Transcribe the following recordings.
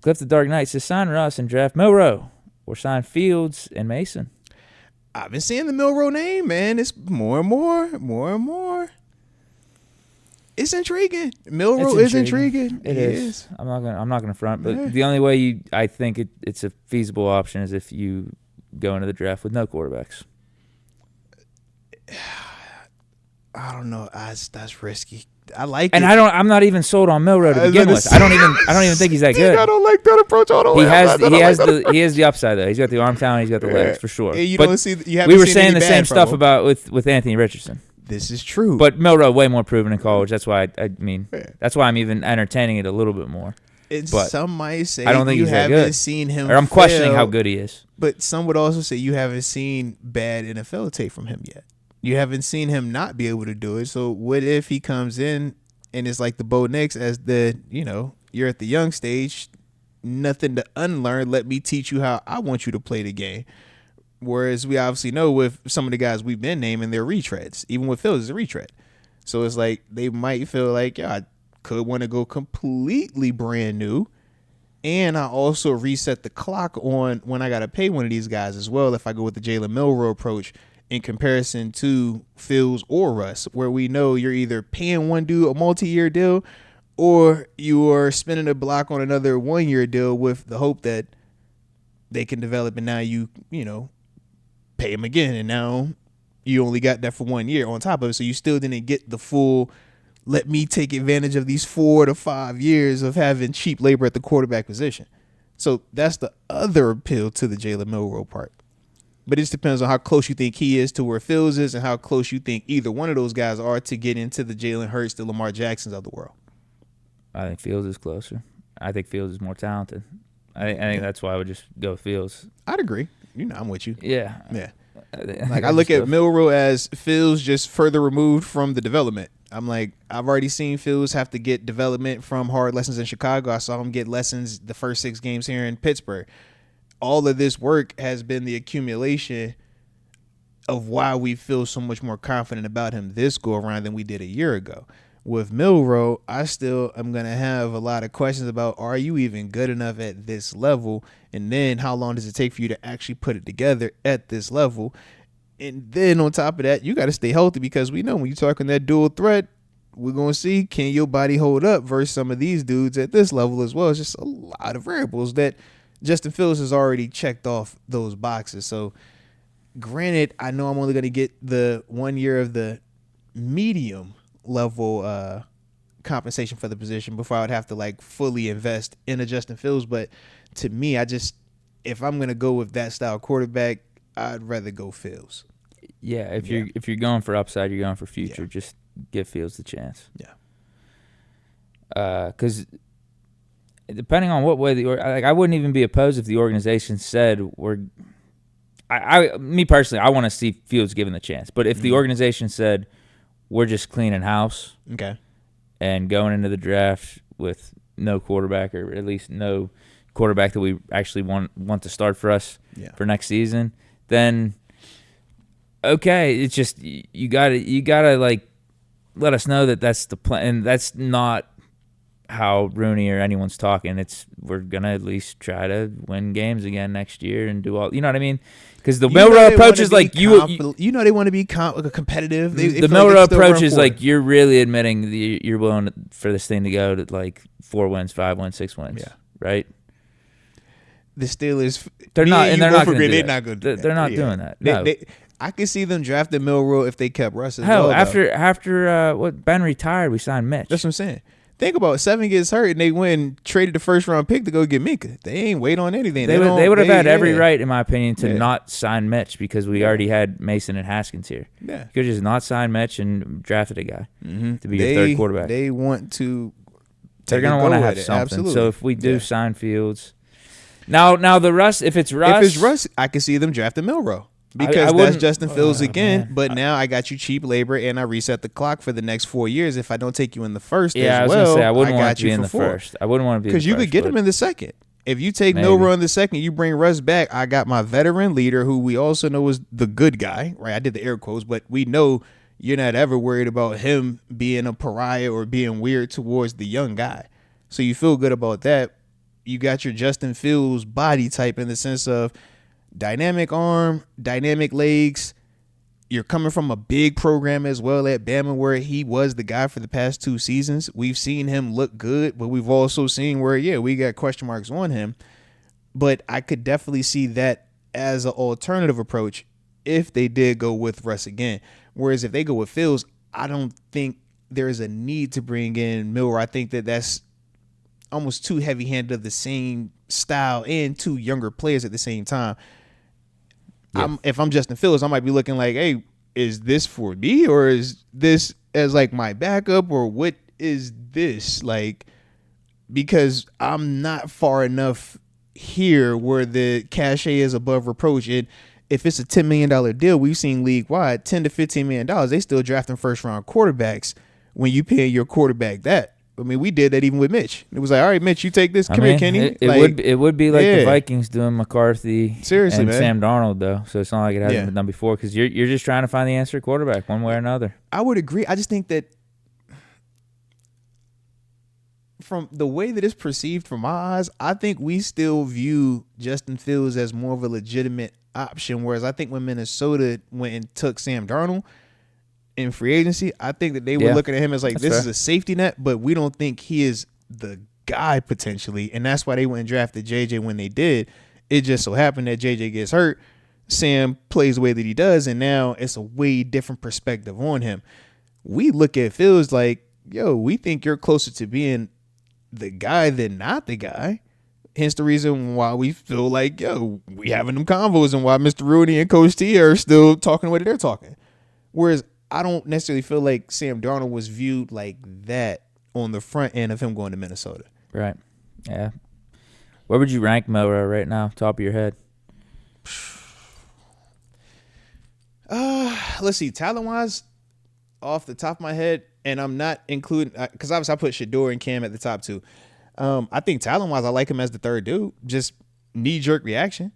Cliff the Dark Knight says sign Russ and draft Milroe or sign Fields and Mason. I've been seeing the Milroe name, man. It's more and more. It's intriguing. Milroe is intriguing. It is. I'm not gonna front, but the only way I think it's a feasible option is if you go into the draft with no quarterbacks. I don't know. That's risky. I like and it. I'm not even sold on Milroe to begin with. I don't even think he's that good. I don't like that approach all the way. He has the upside though. He's got the arm talent. He's got the legs for sure. We were saying the same stuff about with Anthony Richardson. This is true. But Milroe way more proven in college. That's why that's why I'm even entertaining it a little bit more. But some might say I don't think you he's that haven't good. seen him. Or I'm questioning how good he is. But some would also say you haven't seen bad NFL tape from him yet. You haven't seen him not be able to do it. So what if he comes in and it's like the Bo Nix as you're at the young stage, nothing to unlearn. Let me teach you how I want you to play the game. Whereas we obviously know with some of the guys we've been naming, they're retreads. Even with Fields, it's a retread. So it's like they might feel like, I could want to go completely brand new. And I also reset the clock on when I got to pay one of these guys as well if I go with the Jalen Milroe approach in comparison to Fields or Russ, where we know you're either paying one dude a multi-year deal or you are spending a block on another 1 year deal with the hope that they can develop and now you pay him again. And now you only got that for 1 year on top of it. So you still didn't get the full, let me take advantage of these 4 to 5 years of having cheap labor at the quarterback position. So that's the other appeal to the Jalen Milroe part. But it just depends on how close you think he is to where Fields is and how close you think either one of those guys are to get into the Jalen Hurts, the Lamar Jacksons of the world. I think Fields is closer. I think Fields is more talented. I think that's why I would just go with Fields. I'd agree. I'm with you. Yeah. Like I look at Milroe as Fields just further removed from the development. I'm like, I've already seen Fields have to get development from hard lessons in Chicago. I saw him get lessons the first 6 games here in Pittsburgh. All of this work has been the accumulation of why we feel so much more confident about him this go around than we did a year ago. With Milroe, I still am going to have a lot of questions about, are you even good enough at this level? And then how long does it take for you to actually put it together at this level? And then on top of that, you got to stay healthy because we know when you're talking that dual threat, we're going to see, can your body hold up versus some of these dudes at this level as well? It's just a lot of variables that Justin Fields has already checked off those boxes. So granted, I know I'm only going to get the 1 year of the medium level compensation for the position before I would have to fully invest in a Justin Fields. But to me, if I'm going to go with that style quarterback, I'd rather go Fields. Yeah, if you're going for upside, you're going for future. Yeah. Just give Fields the chance. Yeah. Because depending on what way I wouldn't even be opposed if the organization said me personally, I want to see Fields given the chance. But if the organization said we're just cleaning house, okay, and going into the draft with no quarterback or at least no quarterback that we actually want to start for us for next season, then okay, it's just you gotta let us know that that's the plan, and that's not how Rooney or anyone's talking. We're gonna at least try to win games again next year and do all. You know what I mean? Because the Milroe approach is like they want to be competitive. The Milroe approach is like you're really admitting you're willing for this thing to go to 4 wins, 5 wins, 6 wins. Yeah, right. The Steelers, they're not going to do they're that. not going to. They're not doing that. No. I could see them drafting Milroe if they kept Russ. Hell, after what Ben retired, we signed Mitch. That's what I'm saying. Think about it. 7 gets hurt and they traded the first round pick to go get Mika. They ain't wait on anything. They would have had every right, in my opinion, to not sign Mitch because we already had Mason and Haskins here. Yeah, you could just not sign Mitch and drafted a guy to be your third quarterback. They want to. They're going to want to have something. Absolutely. So if we do sign Fields, now the Russ, if it's Russ, I can see them drafting Milroe. Because that's Justin Fields again, man. But now I got you cheap labor and I reset the clock for the next 4 years. If I don't take you in the first I was going to say, I wouldn't want to be in the first. I wouldn't want to be in the first. Because you could get him in the second. If you take Milroe in the second, you bring Russ back, I got my veteran leader who we also know is the good guy, right? I did the air quotes, but we know you're not ever worried about him being a pariah or being weird towards the young guy. So you feel good about that. you got your Justin Fields body type in the sense of dynamic arm, dynamic legs. You're coming from a big program as well at Bama where he was the guy for the past 2 seasons. We've seen him look good, but we've also seen where, we got question marks on him. But I could definitely see that as an alternative approach if they did go with Russ again. Whereas if they go with Fields, I don't think there is a need to bring in Milroe. I think that that's almost too heavy-handed of the same style and 2 younger players at the same time. Yeah. If I'm Justin Fields, I might be looking like, hey, is this for me or is this as like my backup or what is this? Like, because I'm not far enough here where the cachet is above reproach. And if it's a $10 million deal, we've seen league-wide, $10 to $15 million, they still drafting first-round quarterbacks when you pay your quarterback that. I mean, we did that even with Mitch. It was like, all right, Mitch, you take this. Come here, Kenny. It would be like the Vikings doing McCarthy seriously, and man. Sam Darnold, though. So it's not like it hasn't been done before because you're just trying to find the answer quarterback one way or another. I would agree. I just think that from the way that it's perceived from my eyes, I think we still view Justin Fields as more of a legitimate option, whereas I think when Minnesota went and took Sam Darnold in free agency, I think that they were looking at him as like, this is a safety net, but we don't think he is the guy potentially. And that's why they went and drafted JJ when they did. It just so happened that JJ gets hurt. Sam plays the way that he does, and now it's a way different perspective on him. We look at Fields like, we think you're closer to being the guy than not the guy. Hence the reason why we feel like, we having them convos and why Mr. Rooney and Coach T are still talking the way they're talking. Whereas I don't necessarily feel like Sam Darnold was viewed like that on the front end of him going to Minnesota. Right. Yeah. Where would you rank Milroe right now, top of your head? Let's see. Talent-wise, off the top of my head, and I'm not including because obviously I put Shador and Cam at the top 2. I think talent-wise, I like him as the third dude. Just knee-jerk reaction.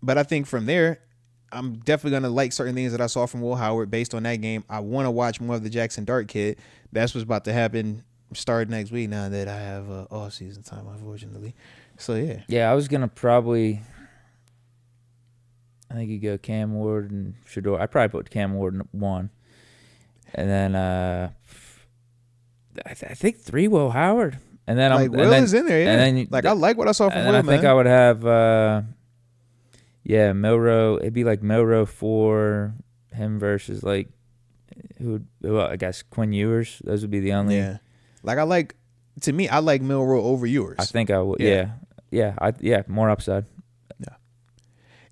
But I think from there, I'm definitely going to like certain things that I saw from Will Howard based on that game. I want to watch more of the Jackson Dart kid. That's what's about to happen starting next week now that I have off-season time, unfortunately. So, yeah. Yeah, I was going to probably – I think you go Cam Ward and Shador. I'd probably put Cam Ward in 1. And then I think 3 Will Howard. And then Will is in there, yeah. And then, I like what I saw from Will, man. I think I would have Milroe. It'd be like Milroe 4, him versus like I guess Quinn Ewers. Those would be the only. Yeah. I like Milroe over Ewers. I think I would. Yeah. More upside. Yeah.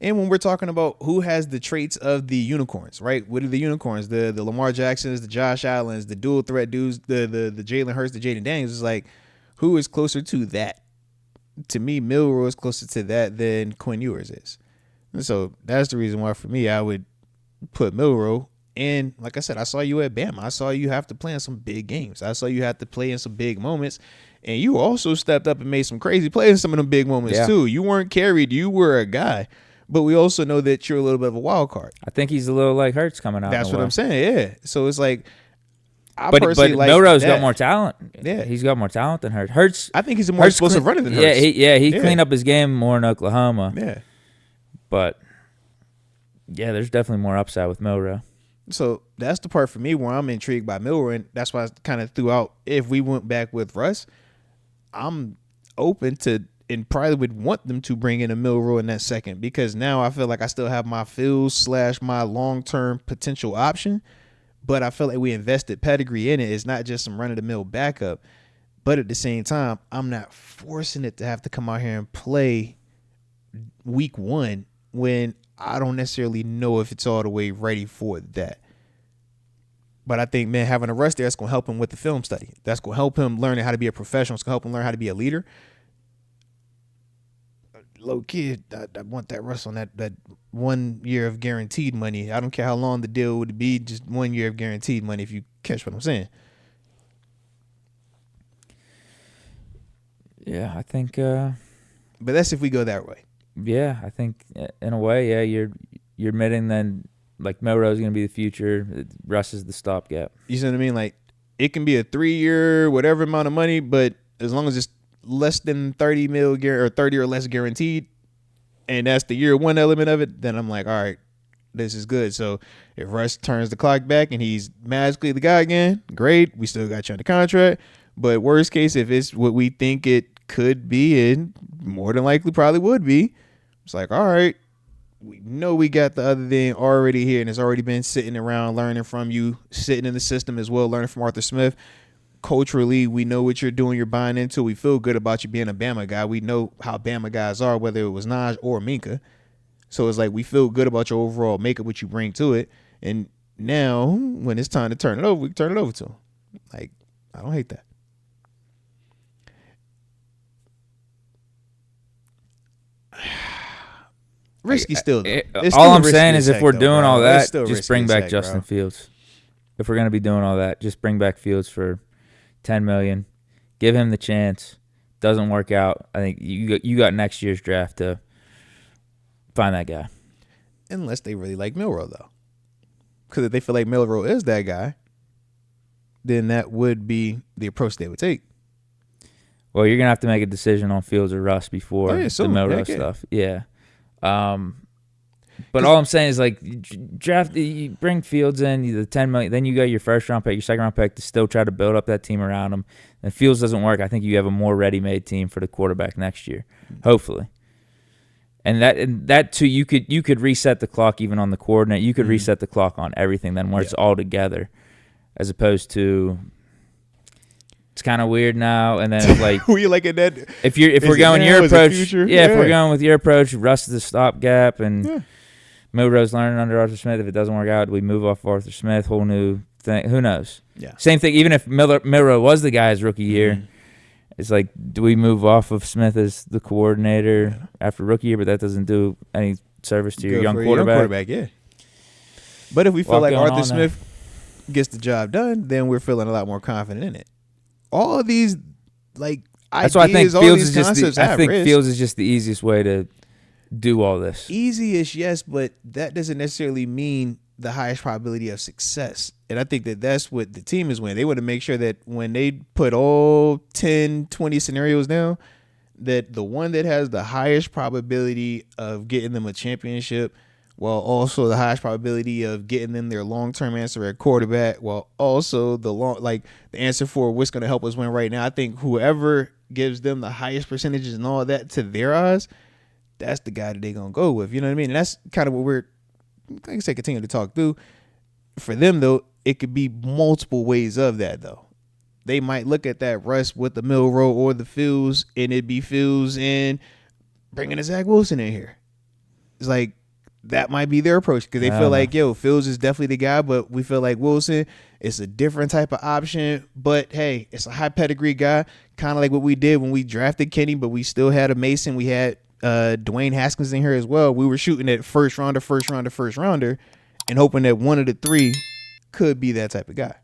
And when we're talking about who has the traits of the unicorns, right? What are the unicorns? The Lamar Jacksons, the Josh Allens, the dual threat dudes, the Jalen Hurts, the Jaden Daniels. It's like, who is closer to that? To me, Milroe is closer to that than Quinn Ewers is. And so that's the reason why, for me, I would put Milroe. And like I said, I saw you at Bama. I saw you have to play in some big games. I saw you have to play in some big moments. And you also stepped up and made some crazy plays in some of them big moments, too. You weren't carried. You were a guy. But we also know that you're a little bit of a wild card. I think he's a little like Hurts coming out. That's what I'm saying, yeah. So it's like, But Milroe's got more talent. Yeah, he's got more talent than Hurts. Hurts. I think he's a more explosive runner than Hurts. He cleaned up his game more in Oklahoma. Yeah. But, yeah, there's definitely more upside with Milroe. So that's the part for me where I'm intrigued by Milroe, and that's why I kind of threw out, if we went back with Russ, I'm open to and probably would want them to bring in a Milroe in that second, because now I feel like I still have my Fields / my long-term potential option, but I feel like we invested pedigree in it. It's not just some run-of-the-mill backup, but at the same time, I'm not forcing it to have to come out here and play week 1 when I don't necessarily know if it's all the way ready for that. But I think, man, having a Russ there, that's going to help him with the film study. That's going to help him learn how to be a professional. It's going to help him learn how to be a leader. Low kid, I want that Russ on that 1 year of guaranteed money. I don't care how long the deal would be, just 1 year of guaranteed money, if you catch what I'm saying. Yeah, I think. But that's if we go that way. Yeah, I think in a way, yeah, you're admitting then like Milroe's going to be the future. Russ is the stopgap. You see what I mean? Like, it can be a 3-year, whatever amount of money, but as long as it's less than 30 mil or 30 or less guaranteed, and that's the year one element of it, then I'm like, all right, this is good. So if Russ turns the clock back and he's magically the guy again, great. We still got you under contract. But worst case, if it's what we think it could be, and more than likely probably would be, it's like, all right, we know we got the other thing already here, and it's already been sitting around learning from you, sitting in the system as well, learning from Arthur Smith. Culturally, we know what you're doing, you're buying into. We feel good about you being a Bama guy. We know how Bama guys are, whether it was Naj or Minka. So it's like we feel good about your overall makeup, what you bring to it. And now, when it's time to turn it over, we can turn it over to him. Like, I don't hate that. Risky still. All I'm saying is if we're doing all that, just bring back Justin Fields. If we're going to be doing all that, just bring back Fields for $10 million. Give him the chance. Doesn't work out, I think you got next year's draft to find that guy. Unless they really like Milroe, though. Because if they feel like Milroe is that guy, then that would be the approach they would take. Well, you're going to have to make a decision on Fields or Russ before the Milroe stuff. Yeah. But all I'm saying is, like, you bring Fields in, the $10 million, then you got your first round pick, your second round pick to still try to build up that team around him. And if Fields doesn't work, I think you have a more ready-made team for the quarterback next year, hopefully. And that too, you could reset the clock even on the coordinate. You could reset the clock on everything then, where it's all together, as opposed to it's kind of weird now. And then like we like at that. If we're going your approach, if we're going with your approach, Russ is the stopgap and Milroe's learning under Arthur Smith. If it doesn't work out, we move off Arthur Smith. Whole new thing. Who knows? Yeah. Same thing. Even if Milroe was the guy his rookie year. It's like, do we move off of Smith as the coordinator after rookie year? But that doesn't do any service to your young quarterback. Yeah. But if we feel like Arthur Smith gets the job done, then we're feeling a lot more confident in it. All of these, like, that's why I think Fields is just the easiest way to do all this. Easy-ish, yes, but that doesn't necessarily mean the highest probability of success. And I think that's what the team is winning. They want to make sure that when they put all 10, 20 scenarios down, that the one that has the highest probability of getting them a championship, while also the highest probability of getting them their long-term answer at quarterback, while also the answer for what's going to help us win right now. I think whoever gives them the highest percentages and all that to their eyes, that's the guy that they're going to go with. You know what I mean? And that's kind of what we're, like I said, continue to talk through. For them, though, it could be multiple ways of that, though. They might look at that Russ with the Milroe or the Fields, and it'd be Fields and bringing a Zach Wilson in here. It's like, that might be their approach because they feel like, Fields is definitely the guy, but we feel like Wilson, it's a different type of option. But, hey, it's a high pedigree guy, kind of like what we did when we drafted Kenny, but we still had a Mason. We had Dwayne Haskins in here as well. We were shooting at first rounder, and hoping that one of the three could be that type of guy.